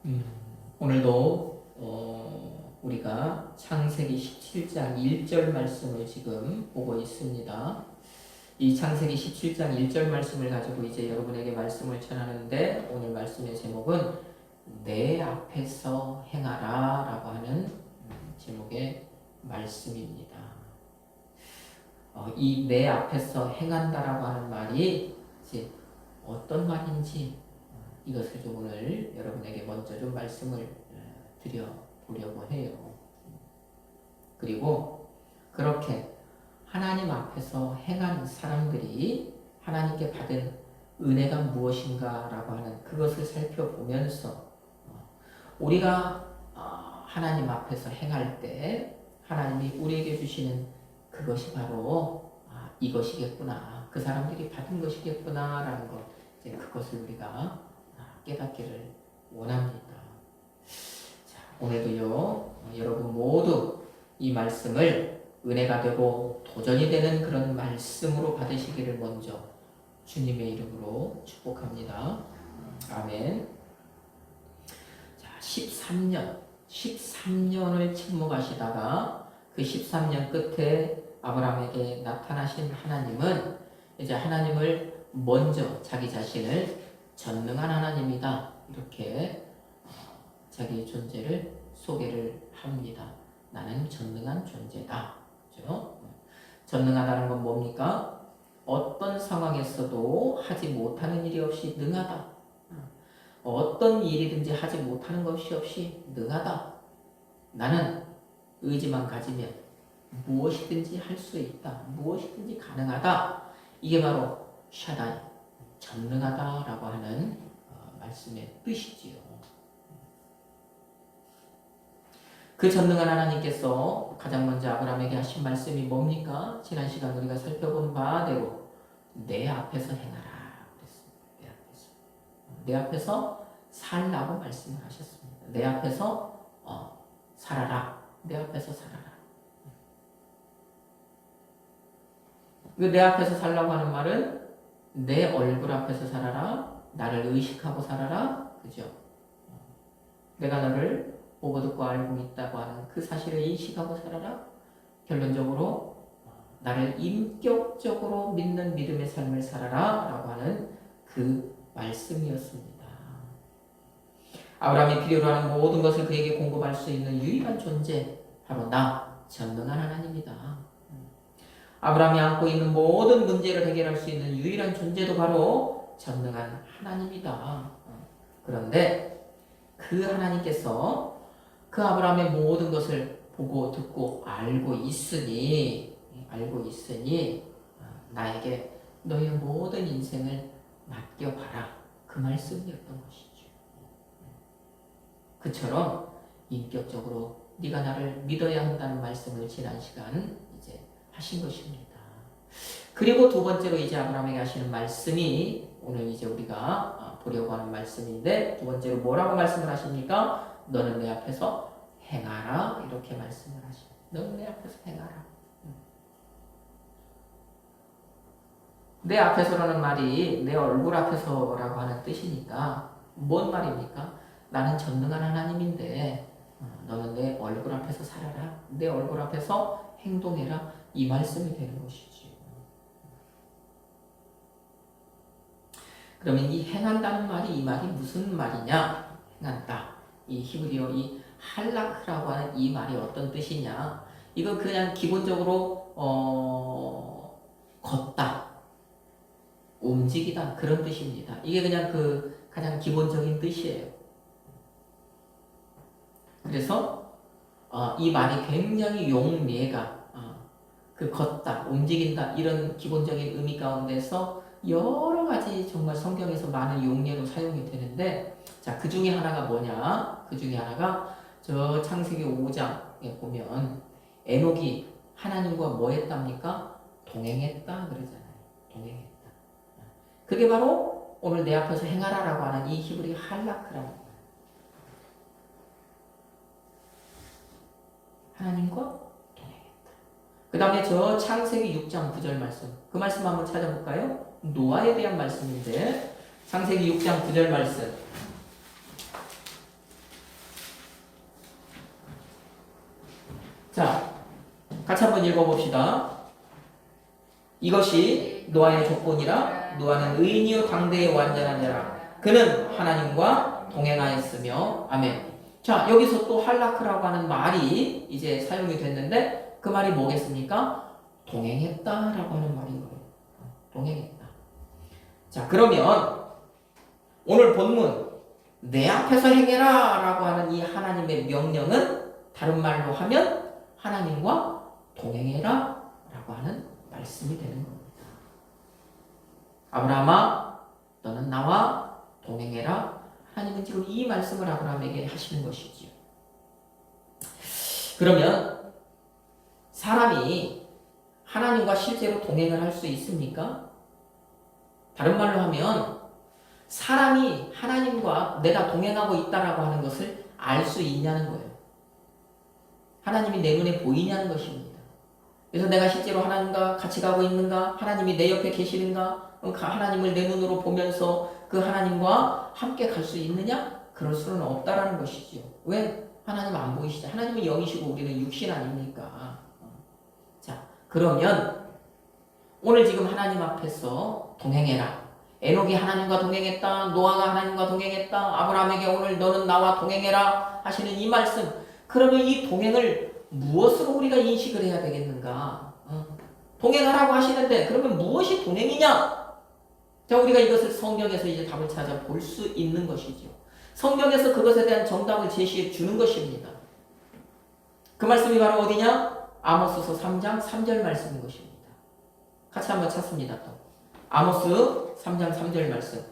음, 오늘도 우리가 창세기 17장 1절 말씀을 지금 보고 있습니다. 이 창세기 17장 1절 말씀을 가지고 이제 여러분에게 말씀을 전하는데, 오늘 말씀의 제목은 내 앞에서 행하라 라고 하는 제목의 말씀입니다. 이 내 앞에서 행한다라고 하는 말이 이제 어떤 말인지 이것을 좀 오늘 여러분에게 먼저 좀 말씀을 드려보려고 해요. 그리고 그렇게 하나님 앞에서 행한 사람들이 하나님께 받은 은혜가 무엇인가 라고 하는 그것을 살펴보면서 우리가 하나님 앞에서 행할 때 하나님이 우리에게 주시는 그것이 바로 이것이겠구나, 그 사람들이 받은 것이겠구나 라는 것, 이제 그것을 우리가 깨닫기를 원합니다. 자, 오늘도요, 여러분 모두 이 말씀을 은혜가 되고 도전이 되는 그런 말씀으로 받으시기를 먼저 주님의 이름으로 축복합니다. 아멘. 자, 13년을 침묵하시다가 그 13년 끝에 아브라함에게 나타나신 하나님은 이제 하나님을 먼저 자기 자신을 전능한 하나님이다, 이렇게 자기 존재를 소개를 합니다. 나는 전능한 존재다. 그렇죠? 전능하다는 건 뭡니까? 어떤 상황에서도 하지 못하는 일이 없이 능하다. 어떤 일이든지 하지 못하는 것이 없이 능하다. 나는 의지만 가지면 무엇이든지 할 수 있다. 무엇이든지 가능하다. 이게 바로 샤다이, 전능하다라고 하는 말씀의 뜻이지요. 그 전능한 하나님께서 가장 먼저 아브라함에게 하신 말씀이 뭡니까? 지난 시간 우리가 살펴본 바대로 내 앞에서 행하라 그랬습니다. 내 앞에서 살라고 말씀을 하셨습니다. 내 앞에서 살아라. 내 앞에서 살아라. 그 내 앞에서 살라고 하는 말은 내 얼굴 앞에서 살아라. 나를 의식하고 살아라. 그죠? 내가 너를 보고 듣고 알고 있다고 하는 그 사실을 인식하고 살아라. 결론적으로 나를 인격적으로 믿는 믿음의 삶을 살아라 라고 하는 그 말씀이었습니다. 아브라함이 필요로 하는 모든 것을 그에게 공급할 수 있는 유일한 존재, 바로 나, 전능한 하나님이다. 아브라함이 안고 있는 모든 문제를 해결할 수 있는 유일한 존재도 바로 전능한 하나님이다. 그런데 그 하나님께서 그 아브라함의 모든 것을 보고 듣고 알고 있으니 나에게 너의 모든 인생을 맡겨봐라, 그 말씀이었던 것이죠. 그처럼 인격적으로 네가 나를 믿어야 한다는 말씀을 지난 시간 이제 하신 것입니다. 그리고 두 번째로 이제 아브라함에게 하시는 말씀이 오늘 이제 우리가 보려고 하는 말씀인데, 두 번째로 뭐라고 말씀을 하십니까? 너는 내 앞에서 행하라, 이렇게 말씀을 하십니다. 너는 내 앞에서 행하라. 내 앞에서라는 말이 내 얼굴 앞에서라고 하는 뜻이니까 뭔 말입니까? 나는 전능한 하나님인데 너는 내 얼굴 앞에서 살아라. 내 얼굴 앞에서 행동해라. 이 말씀이 되는 것이지. 그러면 이 행한다는 말이, 이 말이 무슨 말이냐? 행한다. 이 히브리어 이 할라크라고 하는 이 말이 어떤 뜻이냐? 이거 그냥 기본적으로 걷다, 움직이다, 그런 뜻입니다. 이게 그냥 그 가장 기본적인 뜻이에요. 그래서 이 말이 굉장히 용례가 그 걷다, 움직인다, 이런 기본적인 의미 가운데서 여러 가지 정말 성경에서 많은 용례로 사용이 되는데, 자, 그 중에 하나가 뭐냐? 그 중에 하나가 저 창세기 5장에 보면 에녹이 하나님과 뭐 했답니까? 동행했다 그러잖아요. 동행했다. 그게 바로 오늘 내 앞에서 행하라라고 하는 이 히브리 할라크라는 거예요. 하나님과 동행했다. 그 다음에 저 창세기 6장 9절 말씀, 그 말씀 한번 찾아볼까요? 노아에 대한 말씀인데, 창세기 6장 9절 말씀, 자, 같이 한번 읽어봅시다. 이것이 노아의 조건이라. 노아는 의인이요 당대의 완전한 자라. 그는 하나님과 동행하였으며. 아멘. 자, 여기서 또 할라크라고 하는 말이 이제 사용이 됐는데 그 말이 뭐겠습니까? 동행했다라고 하는 말인 거예요. 동행했다. 자, 그러면 오늘 본문 내 앞에서 행해라 라고 하는 이 하나님의 명령은 다른 말로 하면 하나님과 동행해라 라고 하는 말씀이 되는 겁니다. 아브라함아 너는 나와 동행해라. 하나님은 지금 이 말씀을 아브라함에게 하시는 것이지요. 그러면 사람이 하나님과 실제로 동행을 할 수 있습니까? 다른 말로 하면 사람이 하나님과 내가 동행하고 있다라고 하는 것을 알 수 있냐는 거예요. 하나님이 내 눈에 보이냐는 것입니다. 그래서 내가 실제로 하나님과 같이 가고 있는가? 하나님이 내 옆에 계시는가? 하나님을 내 눈으로 보면서 그 하나님과 함께 갈 수 있느냐? 그럴 수는 없다라는 것이죠. 왜? 하나님 안 보이시죠? 하나님은 영이시고 우리는 육신 아닙니까? 자, 그러면 오늘 지금 하나님 앞에서 동행해라. 에녹이 하나님과 동행했다. 노아가 하나님과 동행했다. 아브라함에게 오늘 너는 나와 동행해라 하시는 이 말씀. 그러면 이 동행을 무엇으로 우리가 인식을 해야 되겠는가? 동행하라고 하시는데 그러면 무엇이 동행이냐? 자, 우리가 이것을 성경에서 이제 답을 찾아 볼 수 있는 것이죠. 성경에서 그것에 대한 정답을 제시해 주는 것입니다. 그 말씀이 바로 어디냐? 아모스서 3장 3절 말씀인 것입니다. 같이 한번 찾습니다. 또 아모스 3장 3절 말씀.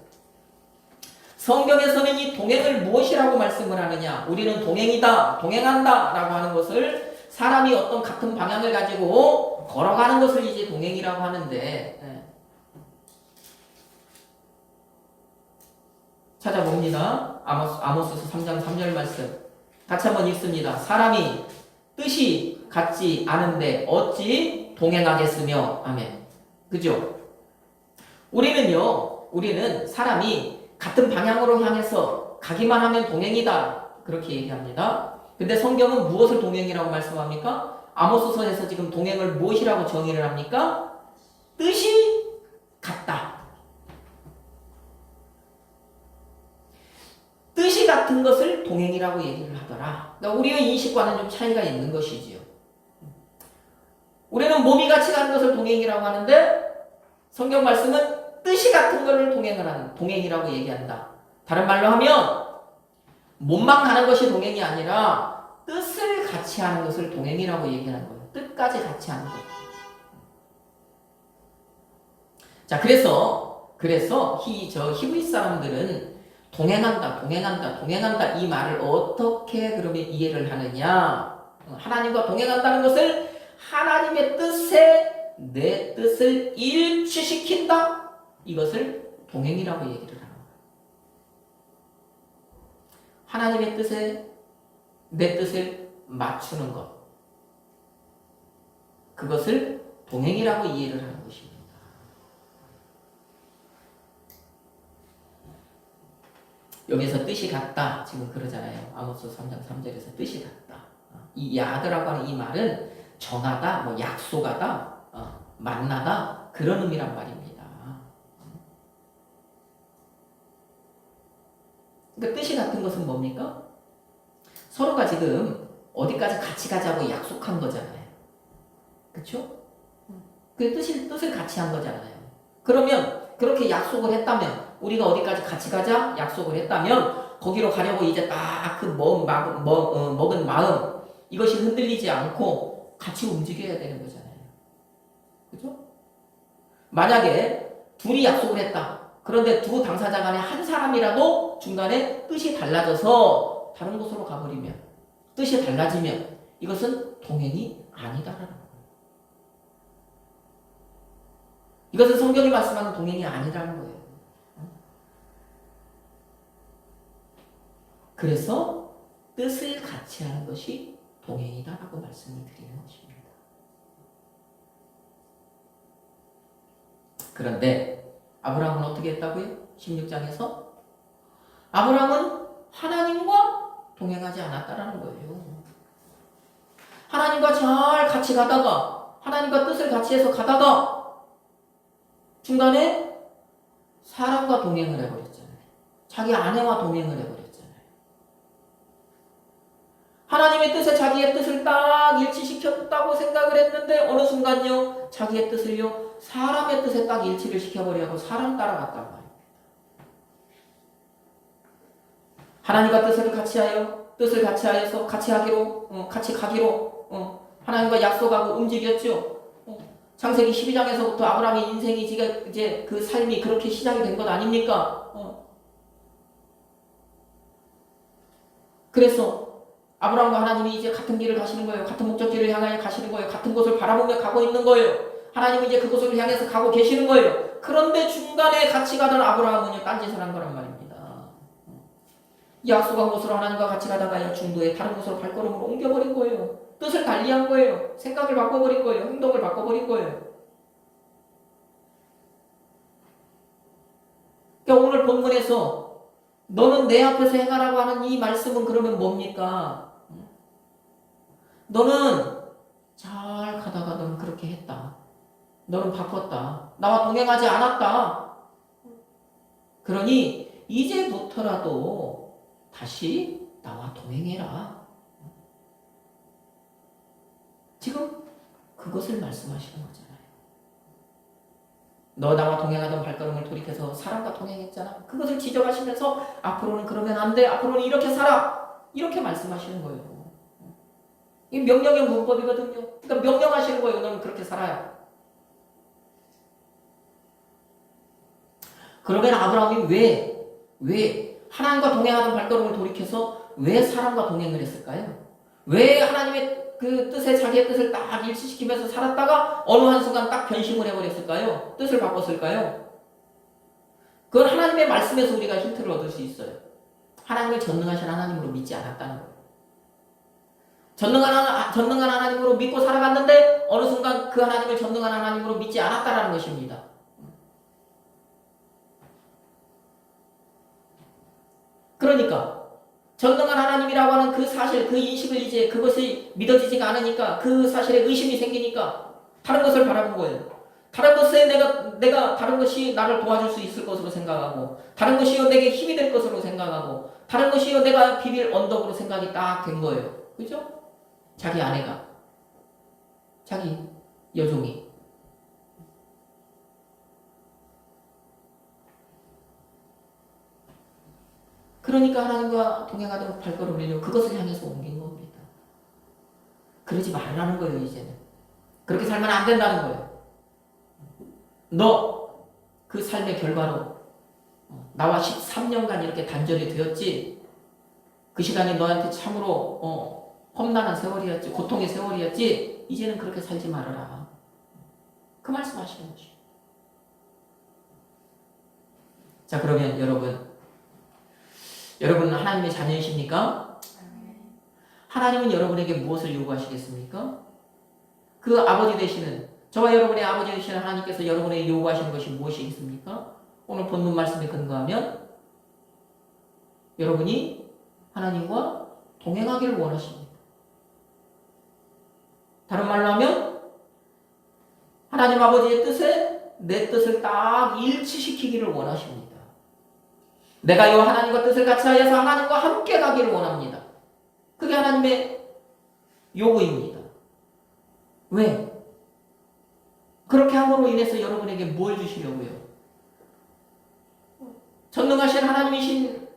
성경에서는 이 동행을 무엇이라고 말씀을 하느냐? 우리는 동행이다, 동행한다 라고 하는 것을 사람이 어떤 같은 방향을 가지고 걸어가는 것을 이제 동행이라고 하는데 찾아봅니다. 아모스서 3장 3절 말씀 같이 한번 읽습니다. 사람이 뜻이 같지 않은데 어찌 동행하겠으며. 아멘. 그죠? 우리는 사람이 같은 방향으로 향해서 가기만 하면 동행이다 그렇게 얘기합니다. 근데 성경은 무엇을 동행이라고 말씀합니까? 아모스서에서 지금 동행을 무엇이라고 정의를 합니까? 뜻이 같다. 뜻이 같은 것을 동행이라고 얘기를 하더라. 그러니까 우리의 인식과는 좀 차이가 있는 것이지요. 우리는 몸이 같이 가는 것을 동행이라고 하는데 성경 말씀은 뜻이 같은 것을 동행이라고 얘기한다. 다른 말로 하면 몸만 가는 것이 동행이 아니라 뜻을 같이 하는 것을 동행이라고 얘기하는 거예요. 뜻까지 같이 하는 거예요. 자, 그래서 히브리 사람들은 동행한다 이 말을 어떻게 그러면 이해를 하느냐? 하나님과 동행한다는 것을 하나님의 뜻에 내 뜻을 일치시킨다. 이것을 동행이라고 얘기를 하는 거예요. 하나님의 뜻에 내 뜻을 맞추는 것. 그것을 동행이라고 이해를 하는 것입니다. 여기서 뜻이 같다. 지금 그러잖아요. 아모스 3장 3절에서 뜻이 같다. 이 야드라고 하는 이 말은 정하다, 뭐 약속하다, 만나다 그런 의미란 말입니다. 그러니까 뜻이 같은 것은 뭡니까? 서로가 지금 어디까지 같이 가자고 약속한 거잖아요. 그렇죠? 그 뜻을 같이 한 거잖아요. 그러면 그렇게 약속을 했다면 우리가 어디까지 같이 가자 약속을 했다면 거기로 가려고 이제 딱 그 먹은 마음 이것이 흔들리지 않고 같이 움직여야 되는 거잖아요. 그죠? 만약에 둘이 약속을 했다. 그런데 두 당사자 간에 한 사람이라도 중간에 뜻이 달라져서 다른 곳으로 가버리면 뜻이 달라지면 이것은 동행이 아니다라는 거예요. 이것은 성경이 말씀하는 동행이 아니라는 거예요. 그래서 뜻을 같이 하는 것이 동행이다라고 말씀을 드리는 것입니다. 그런데 아브라함은 어떻게 했다고요? 16장에서 아브라함은 하나님과 동행하지 않았다라는 거예요. 하나님과 잘 같이 가다가 하나님과 뜻을 같이 해서 가다가 중간에 사람과 동행을 해버렸잖아요. 자기 아내와 동행을 해버렸잖아요. 하나님의 뜻에 자기의 뜻을 딱 일치시켰다고 생각을 했는데 어느 순간요 자기의 뜻을요 사람의 뜻에 딱 일치를 시켜버리고 사람 따라갔단 말이에요. 하나님과 뜻을 같이 하여서 같이 하기로 같이 가기로 하나님과 약속하고 움직였죠. 창세기 12장에서부터 아브라함의 인생이 이제 그 삶이 그렇게 시작이 된 것 아닙니까? 그래서 아브라함과 하나님이 이제 같은 길을 가시는 거예요. 같은 목적지를 향하여 가시는 거예요. 같은 곳을 바라보며 가고 있는 거예요. 하나님은 이제 그곳을 향해서 가고 계시는 거예요. 그런데 중간에 같이 가던 아브라함은요 딴짓을 한 거란 말입니다. 약속한 곳으로 하나님과 같이 가다가 중도에 다른 곳으로 발걸음을 옮겨버린 거예요. 뜻을 달리한 거예요. 생각을 바꿔버린 거예요. 행동을 바꿔버린 거예요. 그러니까 오늘 본문에서 너는 내 앞에서 행하라고 하는 이 말씀은 그러면 뭡니까? 너는 잘 가다가 너는 그렇게 했다. 너는 바꿨다. 나와 동행하지 않았다. 그러니 이제부터라도 다시 나와 동행해라. 지금 그것을 말씀하시는 거잖아요. 너 나와 동행하던 발걸음을 돌이켜서 사람과 동행했잖아. 그것을 지적하시면서 앞으로는 그러면 안 돼. 앞으로는 이렇게 살아. 이렇게 말씀하시는 거예요. 이 명령의 문법이거든요. 그러니까 명령하시는 거예요. 너는 그렇게 살아야. 그러면 아브라함이 왜 하나님과 동행하던 발걸음을 돌이켜서 왜 사람과 동행을 했을까요? 왜 하나님의 그 뜻에 자기의 뜻을 딱 일치시키면서 살았다가 어느 한순간 딱 변심을 해버렸을까요? 뜻을 바꿨을까요? 그건 하나님의 말씀에서 우리가 힌트를 얻을 수 있어요. 하나님을 전능하신 하나님으로 믿지 않았다는 거예요. 전능한 하나님으로 믿고 살아갔는데 어느 순간 그 하나님을 전능한 하나님으로 믿지 않았다라는 것입니다. 그러니까 전능한 하나님이라고 하는 그 사실, 그 인식을 이제 그것이 믿어지지가 않으니까 그 사실에 의심이 생기니까 다른 것을 바라본 거예요. 다른 것에 내가 다른 것이 나를 도와줄 수 있을 것으로 생각하고 다른 것이요 내게 힘이 될 것으로 생각하고 다른 것이요 내가 비빌 언덕으로 생각이 딱 된 거예요. 그죠? 자기 아내가 자기 여종이 그러니까 하나님과 동행하던 발걸음을요 그것을 향해서 옮긴 겁니다. 그러지 말라는 거예요. 이제는 그렇게 살면 안 된다는 거예요. 너 그 삶의 결과로 나와 13년간 이렇게 단절이 되었지. 그 시간이 너한테 참으로 험난한 세월이었지. 고통의 세월이었지. 이제는 그렇게 살지 말아라. 그 말씀하시는 것이죠. 자, 그러면 여러분 하나님의 자녀이십니까? 하나님은 여러분에게 무엇을 요구하시겠습니까? 그 아버지 되시는 저와 여러분의 아버지 되시는 하나님께서 여러분에게 요구하시는 것이 무엇이겠습니까? 오늘 본문 말씀에 근거하면 여러분이 하나님과 동행하기를 원하십니다. 다른 말로 하면 하나님 아버지의 뜻에 내 뜻을 딱 일치시키기를 원하십니다. 내가 이 하나님과 뜻을 같이 하여서 하나님과 함께 가기를 원합니다. 그게 하나님의 요구입니다. 왜? 그렇게 함으로 인해서 여러분에게 뭘 주시려고요? 전능하신 하나님이신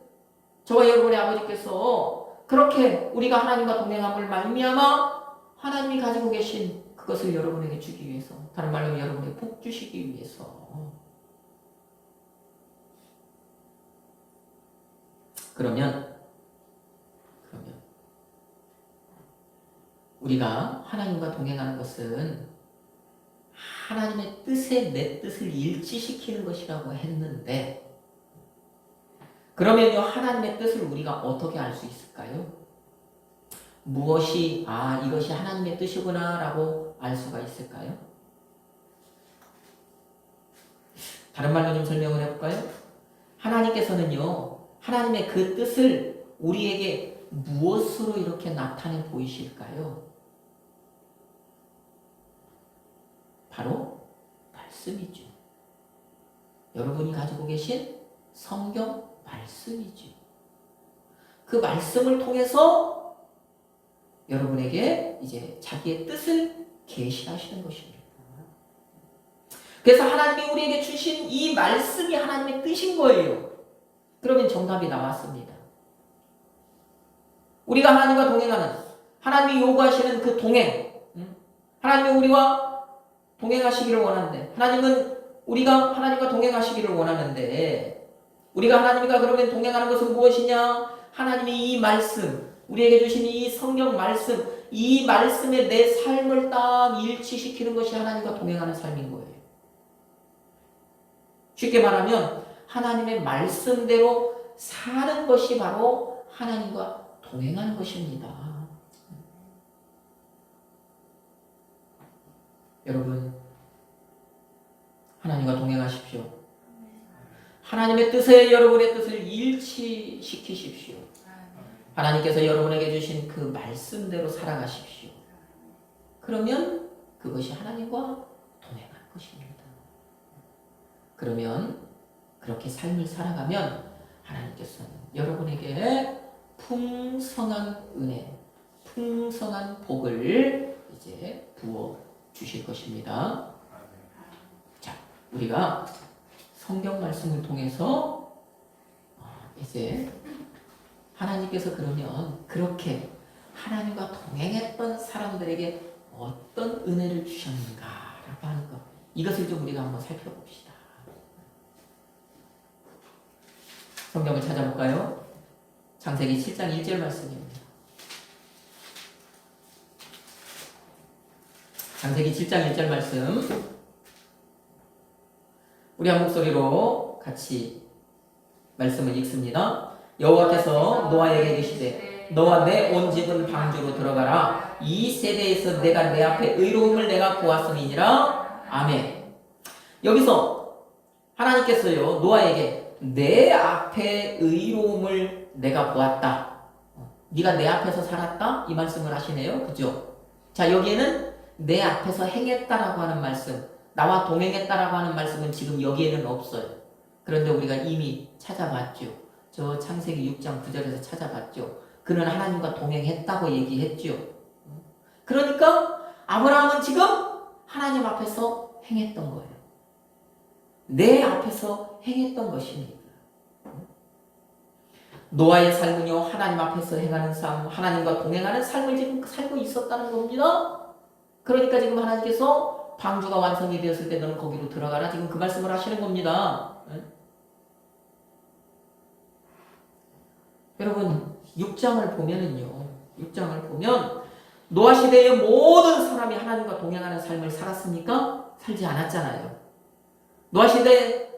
저와 여러분의 아버지께서 그렇게 우리가 하나님과 동행함을 말미암아 하나님이 가지고 계신 그것을 여러분에게 주기 위해서, 다른 말로 여러분에게 복 주시기 위해서. 그러면 우리가 하나님과 동행하는 것은 하나님의 뜻에 내 뜻을 일치시키는 것이라고 했는데, 그러면요 하나님의 뜻을 우리가 어떻게 알 수 있을까요? 무엇이 이것이 하나님의 뜻이구나 라고 알 수가 있을까요? 다른 말로 좀 설명을 해볼까요? 하나님께서는요 하나님의 그 뜻을 우리에게 무엇으로 이렇게 나타내 보이실까요? 바로 말씀이죠. 여러분이 가지고 계신 성경 말씀이죠. 그 말씀을 통해서 여러분에게 이제 자기의 뜻을 계시하시는 것입니다. 그래서 하나님이 우리에게 주신 이 말씀이 하나님의 뜻인 거예요. 그러면 정답이 나왔습니다. 우리가 하나님과 동행하는, 하나님이 요구하시는 그 동행, 하나님이 우리와 동행하시기를 원하는데, 하나님은 우리가 하나님과 동행하시기를 원하는데, 우리가 하나님과 그러면 동행하는 것은 무엇이냐? 하나님이 이 말씀, 우리에게 주신 이 성경 말씀, 이 말씀에 내 삶을 딱 일치시키는 것이 하나님과 동행하는 삶인 거예요. 쉽게 말하면 하나님의 말씀대로 사는 것이 바로 하나님과 동행하는 것입니다. 여러분, 하나님과 동행하십시오. 하나님의 뜻에 여러분의 뜻을 일치시키십시오. 하나님께서 여러분에게 주신 그 말씀대로 살아가십시오. 그러면 그것이 하나님과 동행하는 것입니다. 그러면 그렇게 삶을 살아가면 하나님께서는 여러분에게 풍성한 은혜, 풍성한 복을 이제 부어 주실 것입니다. 자, 우리가 성경 말씀을 통해서 이제 하나님께서 그러면 그렇게 하나님과 동행했던 사람들에게 어떤 은혜를 주셨는가라고 하는 것, 이것을 좀 우리가 한번 살펴봅시다. 성경을 찾아볼까요? 창세기 7장 1절 말씀입니다. 창세기 7장 1절 말씀, 우리 한 목소리로 같이 말씀을 읽습니다. 여호와께서 노아에게 이르시되 너와 내 온 집은 방주로 들어가라. 이 세대에서 내가 내 앞에 의로움을 내가 보았음이니라. 아멘. 여기서 하나님께서요 노아에게 내 앞에 의로움을 내가 보았다. 네가 내 앞에서 살았다? 이 말씀을 하시네요. 그죠? 자, 여기에는 내 앞에서 행했다라고 하는 말씀, 나와 동행했다라고 하는 말씀은 지금 여기에는 없어요. 그런데 우리가 이미 찾아봤죠. 저 창세기 6장 9절에서 찾아봤죠. 그는 하나님과 동행했다고 얘기했죠. 그러니까 아브라함은 지금 하나님 앞에서 행했던 거예요. 내 앞에서 행했던 것입니다. 노아의 삶은요, 하나님 앞에서 행하는 삶, 하나님과 동행하는 삶을 지금 살고 있었다는 겁니다. 그러니까 지금 하나님께서 방주가 완성이 되었을 때 너는 거기로 들어가라. 지금 그 말씀을 하시는 겁니다. 여러분, 6장을 보면은요, 6장을 보면 노아 시대의 모든 사람이 하나님과 동행하는 삶을 살았습니까? 살지 않았잖아요. 노아 시대,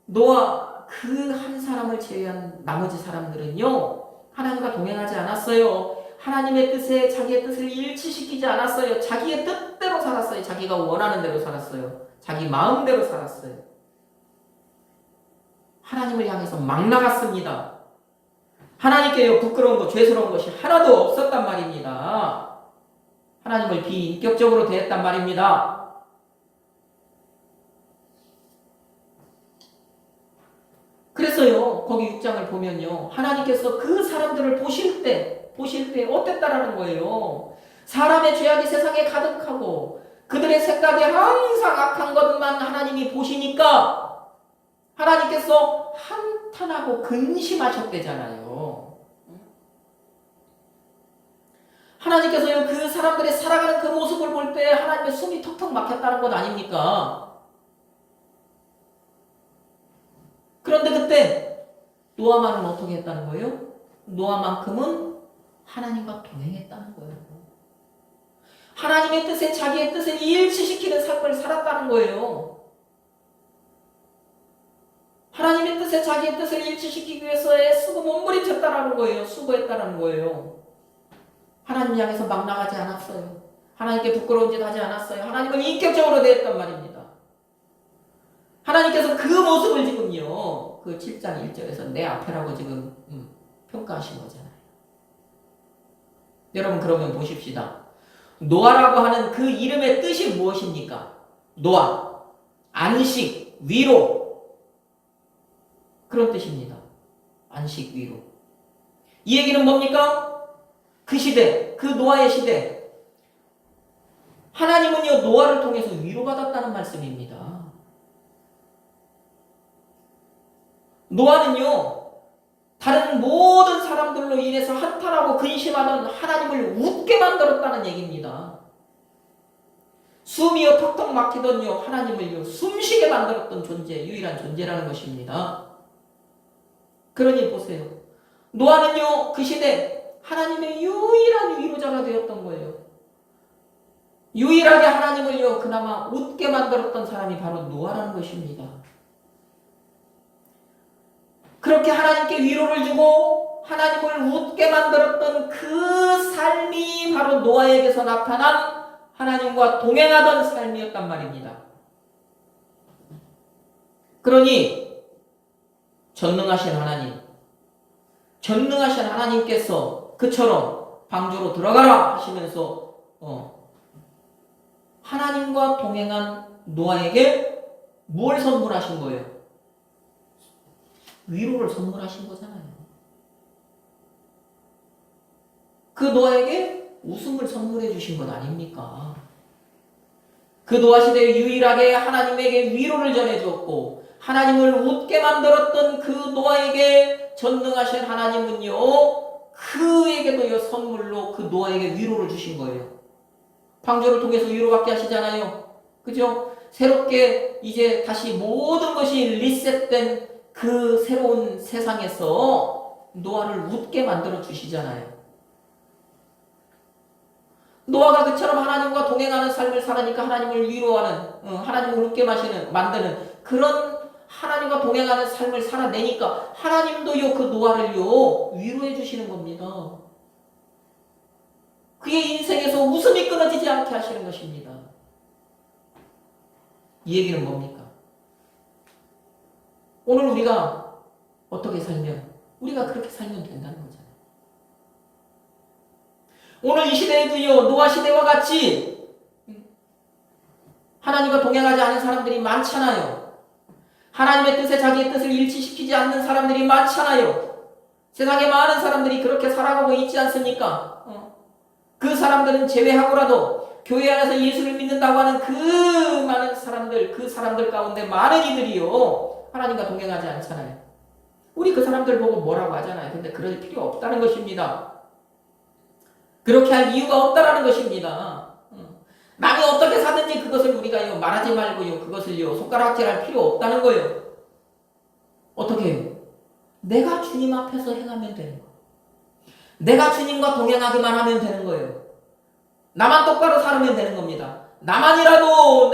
노아 그 한 사람을 제외한 나머지 사람들은요, 하나님과 동행하지 않았어요. 하나님의 뜻에 자기의 뜻을 일치시키지 않았어요. 자기의 뜻대로 살았어요. 자기가 원하는 대로 살았어요. 자기 마음대로 살았어요. 하나님을 향해서 막 나갔습니다. 하나님께요 부끄러운 것, 죄스러운 것이 하나도 없었단 말입니다. 하나님을 비인격적으로 대했단 말입니다. 그래서요 거기 6장을 보면요 하나님께서 그 사람들을 보실 때 어땠다라는 거예요. 사람의 죄악이 세상에 가득하고 그들의 생각에 항상 악한 것만 하나님이 보시니까 하나님께서 한탄하고 근심하셨대잖아요. 하나님께서요 그 사람들이 살아가는 그 모습을 볼 때 하나님의 숨이 턱턱 막혔다는 것 아닙니까? 그런데 그때 노아만은 어떻게 했다는 거예요? 노아만큼은 하나님과 동행했다는 거예요. 하나님의 뜻에 자기의 뜻을 일치시키는 삶을 살았다는 거예요. 하나님의 뜻에 자기의 뜻을 일치시키기 위해서 애쓰고 몸부림쳤다라는 거예요. 수고했다라는 거예요. 하나님 향해서 막 나가지 않았어요. 하나님께 부끄러운 짓 하지 않았어요. 하나님을 인격적으로 대했단 말입니다. 하나님께서 그 모습을 지금요 그 7장 1절에서 내 앞에라고 지금 평가하신 거잖아요. 여러분 그러면 보십시다. 노아라고 하는 그 이름의 뜻이 무엇입니까? 노아, 안식, 위로. 그런 뜻입니다. 안식, 위로. 이 얘기는 뭡니까? 그 시대, 그 노아의 시대. 하나님은요, 노아를 통해서 위로받았다는 말씀입니다. 노아는요, 다른 모든 사람들로 인해서 한탄하고 근심하던 하나님을 웃게 만들었다는 얘기입니다. 숨이요 턱턱 막히던요 하나님을요 숨쉬게 만들었던 존재, 유일한 존재라는 것입니다. 그러니 보세요. 노아는요 그 시대 하나님의 유일한 위로자가 되었던 거예요. 유일하게 하나님을요 그나마 웃게 만들었던 사람이 바로 노아라는 것입니다. 그렇게 하나님께 위로를 주고 하나님을 웃게 만들었던 그 삶이 바로 노아에게서 나타난 하나님과 동행하던 삶이었단 말입니다. 그러니 전능하신 하나님께서 그처럼 방주로 들어가라 하시면서 하나님과 동행한 노아에게 뭘 선물하신 거예요? 위로를 선물하신 거잖아요. 그 노아에게 웃음을 선물해 주신 것 아닙니까? 그 노아 시대에 유일하게 하나님에게 위로를 전해 주었고 하나님을 웃게 만들었던 그 노아에게 전능하신 하나님은요 그에게도요 선물로 그 노아에게 위로를 주신 거예요. 방주를 통해서 위로받게 하시잖아요. 그죠? 새롭게 이제 다시 모든 것이 리셋된 그 새로운 세상에서 노아를 웃게 만들어 주시잖아요. 노아가 그처럼 하나님과 동행하는 삶을 살으니까 하나님을 위로하는, 하나님을 웃게 만드는 그런 하나님과 동행하는 삶을 살아내니까 하나님도요 그 노아를요 위로해 주시는 겁니다. 그의 인생에서 웃음이 끊어지지 않게 하시는 것입니다. 이 얘기는 뭡니까? 오늘 우리가 어떻게 살면 우리가 그렇게 살면 된다는 거잖아요. 오늘 이 시대에도요 노아 시대와 같이 하나님과 동행하지 않은 사람들이 많잖아요. 하나님의 뜻에 자기의 뜻을 일치시키지 않는 사람들이 많잖아요. 세상에 많은 사람들이 그렇게 살아가고 있지 않습니까? 그 사람들은 제외하고라도 교회 안에서 예수를 믿는다고 하는 그 많은 사람들, 그 사람들 가운데 많은 이들이요 하나님과 동행하지 않잖아요. 우리 그 사람들 보고 뭐라고 하잖아요. 근데 그럴 필요 없다는 것입니다. 그렇게 할 이유가 없다라는 것입니다. 남이 어떻게 사든지 그것을 우리가 말하지 말고요. 그것을요 손가락질할 필요 없다는 거예요. 어떻게 해요? 내가 주님 앞에서 행하면 되는 거예요. 내가 주님과 동행하기만 하면 되는 거예요. 나만 똑바로 살면 되는 겁니다. 나만이라도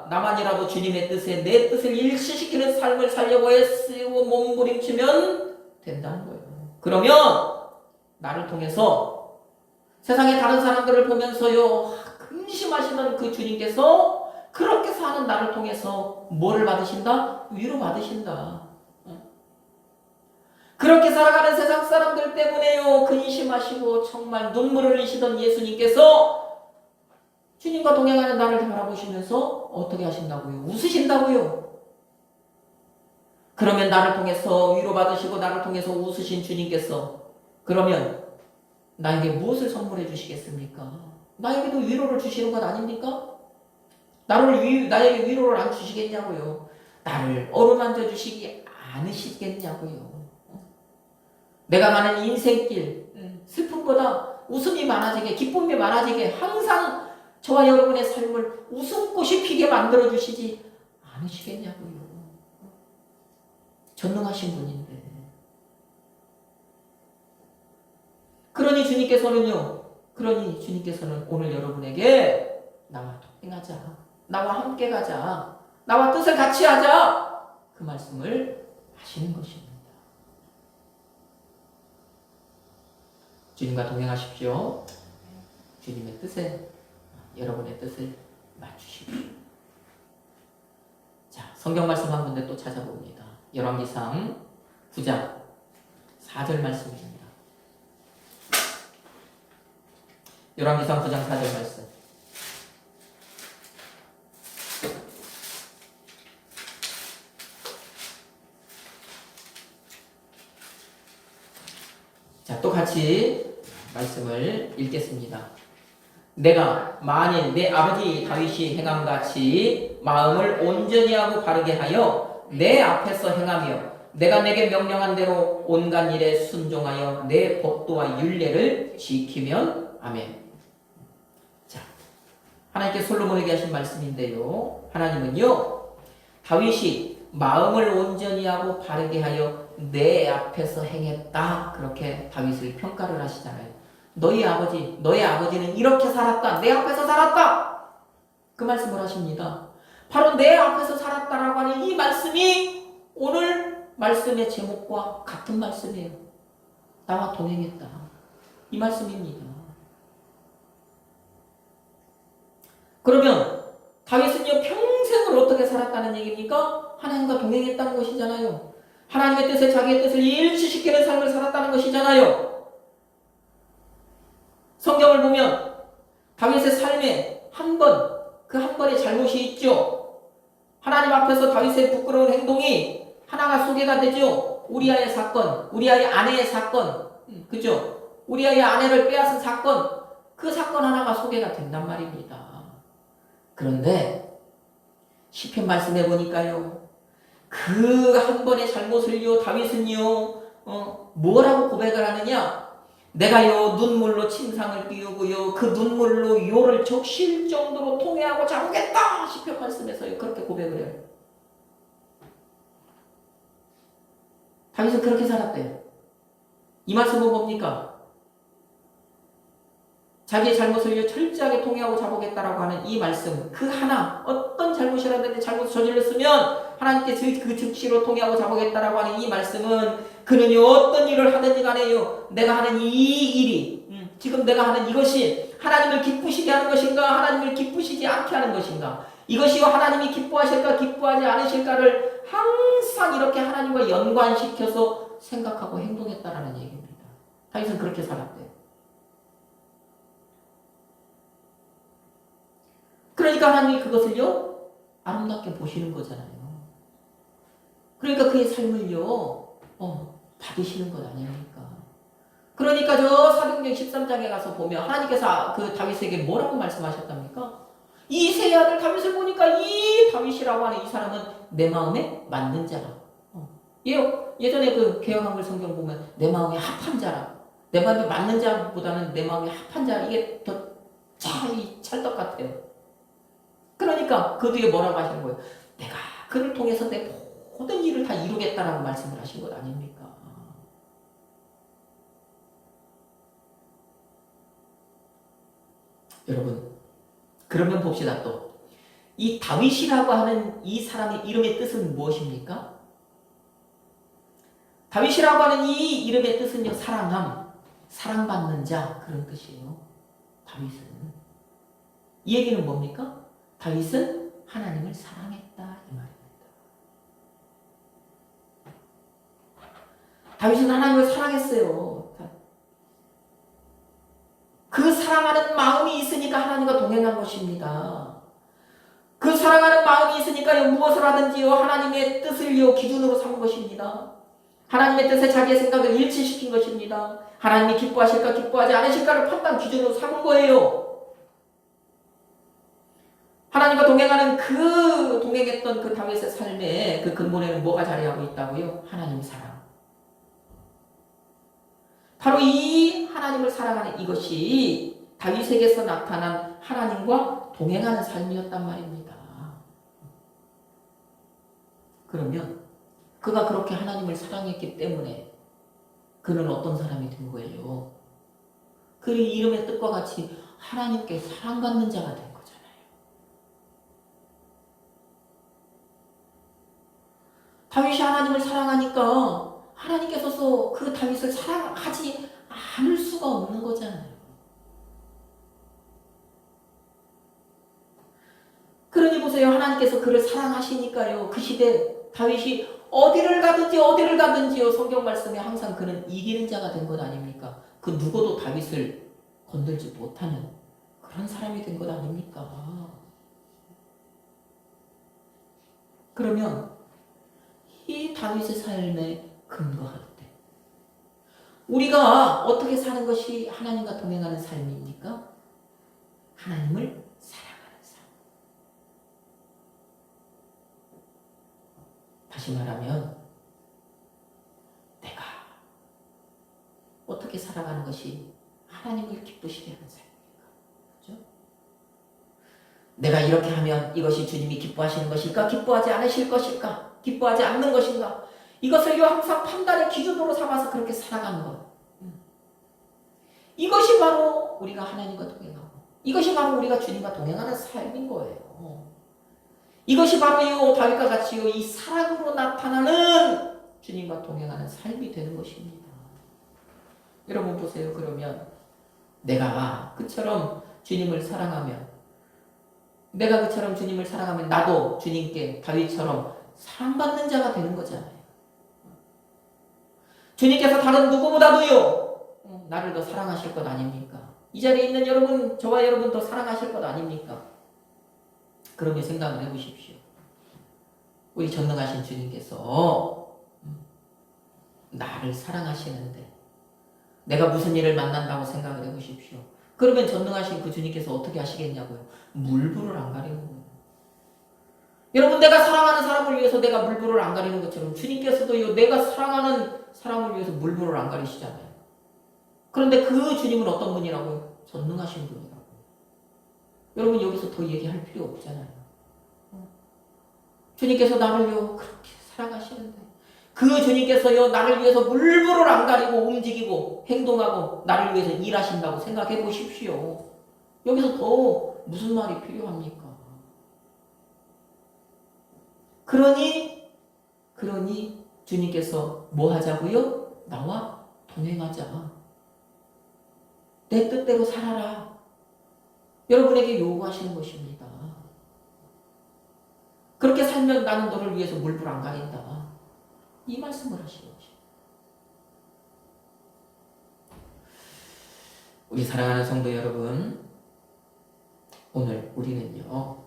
나만이라도 주님의 뜻에 내 뜻을 일치시키는 삶을 살려고 애쓰고 몸부림치면 된다는 거예요. 그러면 나를 통해서 세상의 다른 사람들을 보면서요 근심하시는 그 주님께서 그렇게 사는 나를 통해서 뭐를 받으신다? 위로 받으신다. 그렇게 살아가는 세상 사람들 때문에요 근심하시고 정말 눈물을 흘리시던 예수님께서 주님과 동행하는 나를 바라보시면서 어떻게 하신다고요? 웃으신다고요. 그러면 나를 통해서 위로받으시고 나를 통해서 웃으신 주님께서 그러면 나에게 무엇을 선물해 주시겠습니까? 나에게도 위로를 주시는 것 아닙니까? 나에게 위로를 안 주시겠냐고요? 나를 어루만져 주시지 않으시겠냐고요? 내가 가는 인생길 슬픔보다 웃음이 많아지게 기쁨이 많아지게 항상 저와 여러분의 삶을 웃음꽃이 피게 만들어 주시지 않으시겠냐고요. 전능하신 분인데. 그러니 주님께서는 오늘 여러분에게 나와 동행하자, 나와 함께 가자, 나와 뜻을 같이 하자 그 말씀을 하시는 것입니다. 주님과 동행하십시오. 주님의 뜻에 여러분의 뜻을 맞추십시오. 자, 성경 말씀 한 군데 또 찾아봅니다. 열왕기상 9장 4절 말씀입니다. 열왕기상 9장 4절 말씀. 자, 또 같이 말씀을 읽겠습니다. 내가 만일 내 아버지 다윗이 행함같이 마음을 온전히 하고 바르게 하여 내 앞에서 행하며 내가 내게 명령한 대로 온갖 일에 순종하여 내 법도와 율례를 지키면 아멘. 자, 하나님께 솔로몬에게 하신 말씀인데요. 하나님은요, 다윗이 마음을 온전히 하고 바르게 하여 내 앞에서 행했다. 그렇게 다윗을 평가를 하시잖아요. 너희 아버지는 이렇게 살았다. 내 앞에서 살았다. 그 말씀을 하십니다. 바로 내 앞에서 살았다라고 하는 이 말씀이 오늘 말씀의 제목과 같은 말씀이에요. 나와 동행했다. 이 말씀입니다. 그러면 다윗은요, 평생을 어떻게 살았다는 얘기입니까? 하나님과 동행했다는 것이잖아요. 하나님의 뜻에 자기의 뜻을 일치시키는 삶을 살았다는 것이잖아요. 성경을 보면 다윗의 삶에 한 번의 잘못이 있죠. 하나님 앞에서 다윗의 부끄러운 행동이 하나가 소개가 되죠. 우리아의 사건, 우리아의 아내의 사건, 그죠? 우리아의 아내를 빼앗은 사건, 그 사건 하나가 소개가 된단 말입니다. 그런데 시편 말씀해 보니까요, 그 한 번의 잘못을요, 다윗은요, 뭐라고 고백을 하느냐? 내가요, 눈물로 침상을 띄우고요, 그 눈물로 요를 적실 정도로 통회하고 자보겠다! 시편 말씀에서요, 그렇게 고백을 해요. 다윗은 그렇게 살았대요. 이 말씀은 뭡니까? 자기의 잘못을 철저하게 통회하고 자보겠다라고 하는 이 말씀, 그 하나, 어떤 잘못이라든지 잘못을 저질렀으면 하나님께 그 즉시로 통회하고 자보겠다라고 하는 이 말씀은 그는요, 어떤 일을 하든지 간에요, 내가 하는 이 일이, 지금 내가 하는 이것이 하나님을 기쁘시게 하는 것인가, 하나님을 기쁘시지 않게 하는 것인가, 이것이요, 하나님이 기뻐하실까, 기뻐하지 않으실까를 항상 이렇게 하나님과 연관시켜서 생각하고 행동했다라는 얘기입니다. 다윗은 그렇게 살았대요. 그러니까 하나님이 그것을요, 아름답게 보시는 거잖아요. 그러니까 그의 삶을요, 받으시는 것 아닙니까? 그러니까 저 사도행전 13장에 가서 보면 하나님께서 그 다윗에게 뭐라고 말씀하셨답니까? 이 세 아들 다윗을 보니까 이 다윗이라고 하는 이 사람은 내 마음에 맞는 자라. 예전에 그 개혁한글 성경 보면 내 마음에 합한 자라. 내 마음에 맞는 자보다는 내 마음에 합한 자, 이게 더 찰떡 같아요. 그러니까 그 뒤에 뭐라고 하시는 거예요? 내가 그를 통해서 내 모든 일을 다 이루겠다라고 말씀을 하신 것 아닙니까? 여러분, 그러면 봅시다. 또 이 다윗이라고 하는 이 사람의 이름의 뜻은 무엇입니까? 다윗이라고 하는 이 이름의 뜻은요, 사랑함, 사랑받는 자, 그런 뜻이에요. 다윗은. 이 얘기는 뭡니까? 다윗은 하나님을 사랑했다, 이 말입니다. 다윗은 하나님을 사랑했어요. 그 사랑하는 마음이 있으니까 하나님과 동행한 것입니다. 그 사랑하는 마음이 있으니까요, 무엇을 하든지요, 하나님의 뜻을요, 기준으로 삼은 것입니다. 하나님의 뜻에 자기의 생각을 일치시킨 것입니다. 하나님이 기뻐하실까, 기뻐하지 않으실까를 판단 기준으로 삼은 거예요. 하나님과 동행하는 동행했던 그 다윗의 삶의 그 근본에는 뭐가 자리하고 있다고요? 하나님 사랑. 바로 이 하나님을 사랑하는 이것이 다윗에게서 나타난 하나님과 동행하는 삶이었단 말입니다. 그러면 그가 그렇게 하나님을 사랑했기 때문에 그는 어떤 사람이 된 거예요? 그 이름의 뜻과 같이 하나님께 사랑받는 자가 된 거잖아요. 다윗이 하나님을 사랑하니까 하나님께서 그 다윗을 사랑하지 않을 수가 없는 거잖아요. 그러니 보세요. 하나님께서 그를 사랑하시니까요, 그 시대 다윗이 어디를 가든지요, 성경 말씀에 항상 그는 이기는 자가 된 것 아닙니까? 그 누구도 다윗을 건들지 못하는 그런 사람이 된 것 아닙니까? 그러면 이 다윗의 삶에 근거할 때 우리가 어떻게 사는 것이 하나님과 동행하는 삶입니까? 하나님을 사랑하는 삶. 다시 말하면 내가 어떻게 살아가는 것이 하나님을 기쁘시게 하는 삶입니까? 그렇죠? 내가 이렇게 하면 이것이 주님이 기뻐하시는 것일까? 기뻐하지 않으실 것일까? 기뻐하지 않는 것인가? 이것을 항상 판단의 기준으로 삼아서 그렇게 살아가는 것. 이것이 바로 우리가 하나님과 동행하고, 이것이 바로 우리가 주님과 동행하는 삶인 거예요. 이것이 바로 이 다윗과 같이 이 사랑으로 나타나는 주님과 동행하는 삶이 되는 것입니다. 여러분 보세요. 그러면 내가 그처럼 주님을 사랑하면, 내가 그처럼 주님을 사랑하면 나도 주님께 다윗처럼 사랑받는 자가 되는 거잖아요. 주님께서 다른 누구보다도요 나를 더 사랑하실 것 아닙니까? 이 자리에 있는 여러분, 저와 여러분 더 사랑하실 것 아닙니까? 그러면 생각을 해보십시오. 우리 전능하신 주님께서 나를 사랑하시는데 내가 무슨 일을 만난다고 생각을 해보십시오. 그러면 전능하신 그 주님께서 어떻게 하시겠냐고요? 물불을 안 가리는 거예요. 여러분, 내가 사랑하는 사람을 위해서 내가 물불을 안 가리는 것처럼 주님께서도요 내가 사랑하는 사람을 위해서 물불을 안 가리시잖아요. 그런데 그 주님은 어떤 분이라고요? 전능하신 분이라고요. 여러분, 여기서 더 얘기할 필요 없잖아요. 주님께서 나를요 그렇게 사랑하시는데 그 주님께서요 나를 위해서 물불을 안 가리고 움직이고 행동하고 나를 위해서 일하신다고 생각해 보십시오. 여기서 더 무슨 말이 필요합니까? 그러니 주님께서 뭐 하자고요? 나와 동행하자. 내 뜻대로 살아라. 여러분에게 요구하시는 것입니다. 그렇게 살면 나는 너를 위해서 물불 안 가린다. 이 말씀을 하시는 것입니다. 우리 사랑하는 성도 여러분, 오늘 우리는요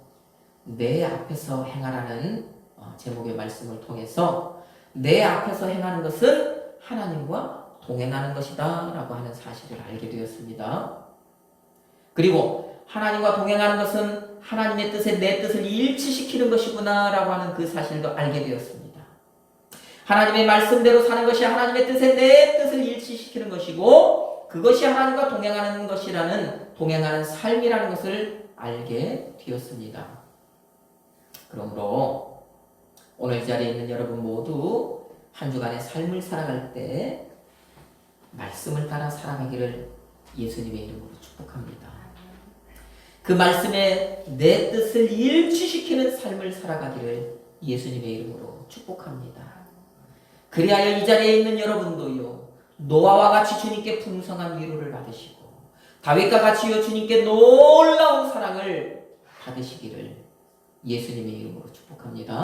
내 앞에서 행하라는 제목의 말씀을 통해서 내 앞에서 행하는 것은 하나님과 동행하는 것이다 라고 하는 사실을 알게 되었습니다. 그리고 하나님과 동행하는 것은 하나님의 뜻에 내 뜻을 일치시키는 것이구나 라고 하는 그 사실도 알게 되었습니다. 하나님의 말씀대로 사는 것이 하나님의 뜻에 내 뜻을 일치시키는 것이고 그것이 하나님과 동행하는 것이라는 동행하는 삶이라는 것을 알게 되었습니다. 그러므로 오늘 이 자리에 있는 여러분 모두 한 주간의 삶을 살아갈 때 말씀을 따라 살아가기를 예수님의 이름으로 축복합니다. 그 말씀에 내 뜻을 일치시키는 삶을 살아가기를 예수님의 이름으로 축복합니다. 그리하여 이 자리에 있는 여러분도요 노아와 같이 주님께 풍성한 위로를 받으시고 다윗과 같이요 주님께 놀라운 사랑을 받으시기를 예수님의 이름으로 축복합니다.